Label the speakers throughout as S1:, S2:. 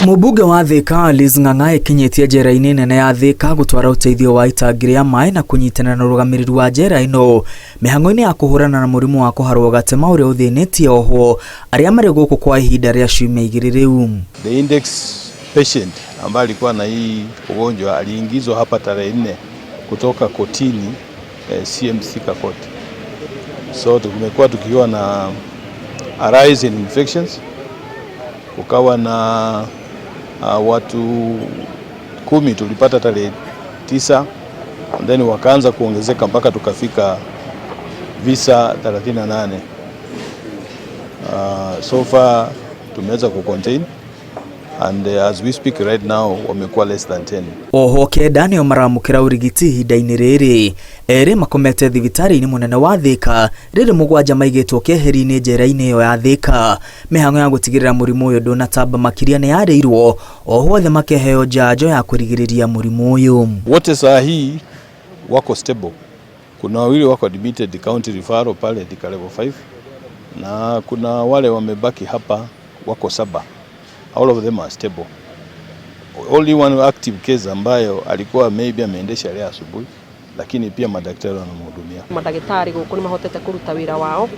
S1: Mũmbunge wa Thika Liz Ng'ang'a ikinyitie njera-inĩ nene ya Thika gũtwara ũteithio wa itangi rĩa maĩ na kũnyitana na ũrũgamĩrĩri wa njera ĩno mĩhang'o-inĩ ya kũhũrana na mũrimũ wa kũharwo gatema ũrĩa ũthĩnĩtie oho arĩa marĩ gũkũ kwa ihinda rĩa ciumia igĩrĩ rĩu.
S2: The index patient ambaye alikuwa na hii ugonjwa aliingizwa hapa tarehe 4 kutoka kotini CMC Court. So tumekuwa tukiwa na a rise in infections, kukawa na watu 10 tulipata tarehe 9, and then wakaanza kuongezeka mpaka tukafika visa 38. So far tumeweza kucontain, and as we speak right now wamekuwa less than 10.
S1: Oho kenda nĩo maramũkĩra ũrigiti ihinda-inĩ rĩrĩ, erĩ makomete thibitarĩ-inĩ mũnene wa Thika, rĩrĩ mũgwanja maigĩtwo keheri-inĩ njera-inĩ ĩyo ya Thika. Mĩhang'o ya gũtigĩrĩra mũrimũ ũyũ ndũnatamba makĩria nĩ yarĩirwo, oho othe makĩheo njanjo ya kũrigĩrĩria mũrimũ ũyũ.
S2: Wote saa hii wako stable. Kuna wawili wako admitted county referral pale Thika level 5, na kuna wale wamebaki hapa wako 7. All of them are stable. Only one active case ambayo alikuwa maybe ameendesha leo asubuhi, lakini pia madaktari wanamhudumia.
S3: Madaktari gũkũ nĩ mahotete kũruta wĩra wao,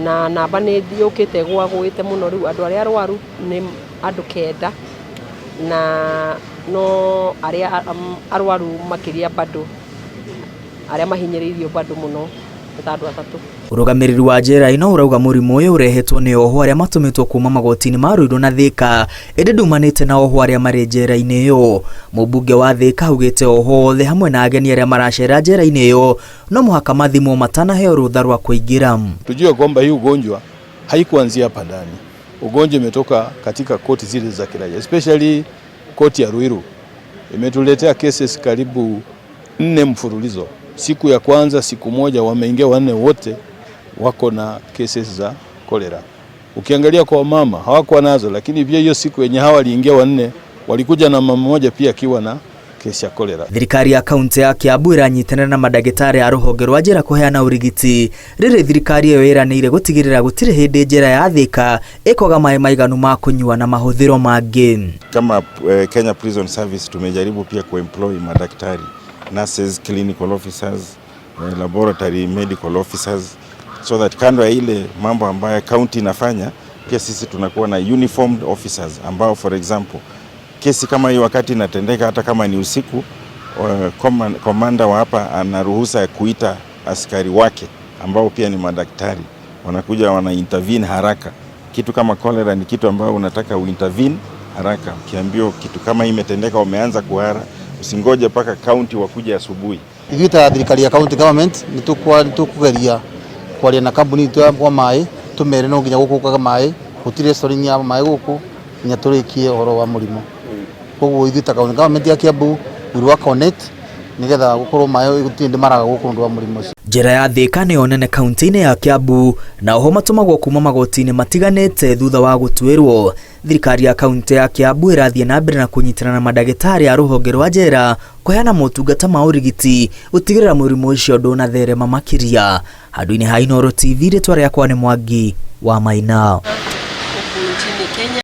S3: na namba nĩ yũkĩte gwagũĩte mũno rĩu andũ arĩa arwaru nĩ andũ 9, na no arĩa arwaru makĩria bado arĩa mahinyĩrĩirio bado mũno andũ 3.
S1: Ũrũgamĩrĩri wa njera ĩno ũrauga mũrimũ ũyũ ũrehetwo nĩ oho arĩa matũmĩtwo kuma magoti-inĩ ma Ruiru na Thika, ĩndĩ ndumanĩte na oho arĩa marĩ njera-inĩ ĩyo. Mũmbunge wa Thika augĩte oho othe hamwe na ageni arĩa maracera njera-inĩ ĩyo no mũhaka mathimwo matanaheo rũtha rwa kũingĩra.
S2: Tujue kwamba hii ugonjwa haikuanzia hapa ndani. Ugonjwa umetoka katika koti zile za kiraia, especially koti ya Ruiru imetuletea cases karibu 4 mfululizo. Siku ya kwanza, siku moja wameingia 4 wote wako na cases za cholera. Ukiangalia kwa mama hawakuwa nazo, lakini pia hiyo siku yenye hawa waliingia 4 walikuja na mama mmoja pia akiwa na kesi ya cholera.
S1: Thirikari ya kaunti ya Kiambu iranyitanĩra na mandagĩtarĩ a rũhonge rwa njera kũheana ũrigiti. Rĩrĩ thirikari ĩyo ĩranĩire gũtigĩrĩra gũtirĩ hĩndĩ njera ya Thika ĩkoga maĩ maiganu ma kũnyua na mahũthĩro mangĩ.
S4: Kama Kenya Prison Service tumejaribu pia kuemploy madaktari, nurses, clinical officers, laboratory medical officers, so that kando ya ile mambo ambayo county inafanya, pia sisi tunakuwa na uniformed officers ambao for example kesi kama hii wakati inatendeka, hata kama ni usiku, komanda wa hapa anaruhusa ya kuita askari wake ambao pia ni madaktari, wanakuja wana intervene haraka. Kitu kama cholera ni kitu ambao unataka uintervene haraka. Ukiambiwa kitu kama hii imetendeka umeanza kuhara, usingoje paka county wakuja asubuhi.
S5: Igita thirikari ya county government nitukugeria kwaria na kambuni itu ya maĩ tumere no nginya gũkũkaga maĩ, gũtirĩ story ya maĩ gũkũ nginya tũrĩkie ũhoro wa mũrimũ. Koguo igita county government ya Kiambu wirwa connect nigetha gũkorwo maĩ gũtirĩ ndĩmaraga gũkũ nĩ wa mũrimũ ũcio.
S1: Njera ya Thika nĩyo nene kaunti-inĩ ya Kiambu, na oho matũmagwo kuma magoti-inĩ matiganĩte thutha wa gũtuĩrwo. Thirikari ya kaunti ya Kiambu ĩrathiĩ na mbere na kũnyitana na mandagĩtarĩ a rũhonge rwa njera kũheana motungata ma ũrigiti gũtigĩrĩra mũrimũ ũcio ndũnatherema makĩria. Handũ-inĩ ha Inooro TV, rĩtwa rĩakwa nĩ Mwangi wa Maina.